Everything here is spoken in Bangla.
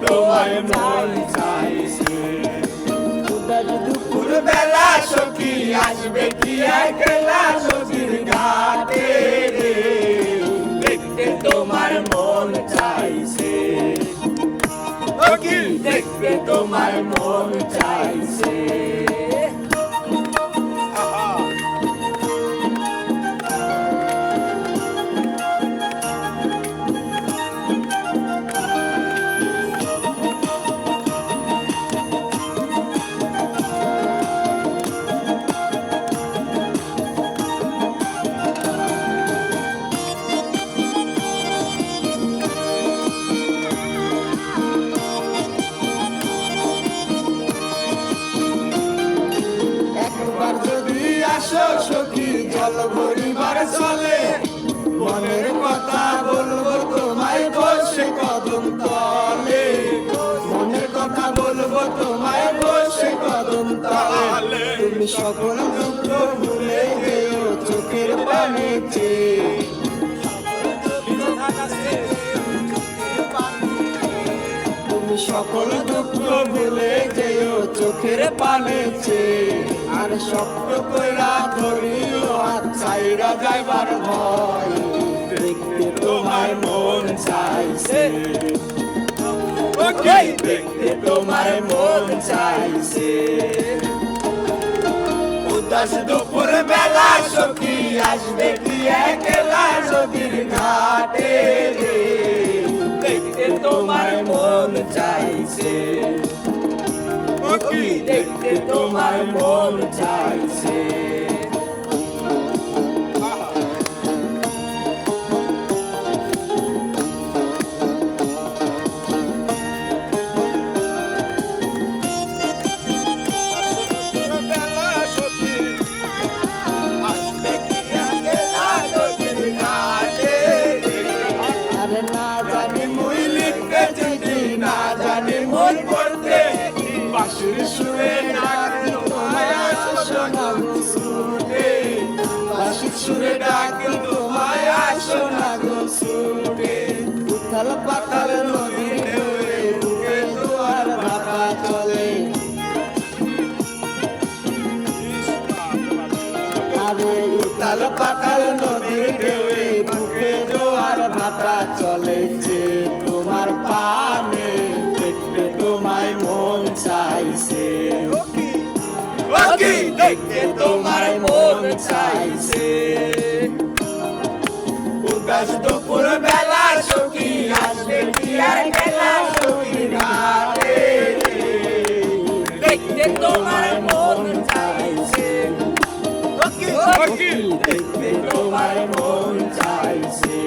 তোমার মন চাইছে দুপুর বেলা সখী আসবে কি একলা নদীর ঘাটে রে দেখতে তোমার মন চাইছে দেখতে তোমার মন চাইছে সখী জল ভরিবার চলে মনের কথা বলবো তোমায় বসে কদম তলে মনের কথা বলবো তোমায় বসে কদম তলে তুমি সকল দুঃখ ভুলে গেও চোখের পানিতে তুমি সকল দুঃখ ভুলে যেও চোখের পানিতে আর স্বপ্ন কইরা ধরিও আর চাইরা যাইবার ভয় দেখতে তোমার মন চাইছে দেখতে তোমার মন চাইছে উদাস দুপুর বেলা সখী আসবে কি একলা নদীর ঘাটে রে দেখতে তোমার মন চাইছে দেখতে তোমার মন চাইছে বাঁশির সুরে ডাক তোমায় আসো না গো ছুটে বাঁশির সুরে ডাক তোমায় আসো না গো ছুটে উথাল পাতাল নদী ঢেউয়ে বুকে জোয়ার ভাটা চলে আরে উথাল পাতাল নদী ঢেউয়ে বুকে জোয়ার ভাটা চলেছে তোমার পানে দেখতে তোমায় মন চাইছে দেখতে তোমার মন চাইছে উদাস দুপুর বেলা সখী আসবে কি একলা নদীর ঘাটে দেখতে তোমার মন চাইছে দেখতে তোমার মন চাইছে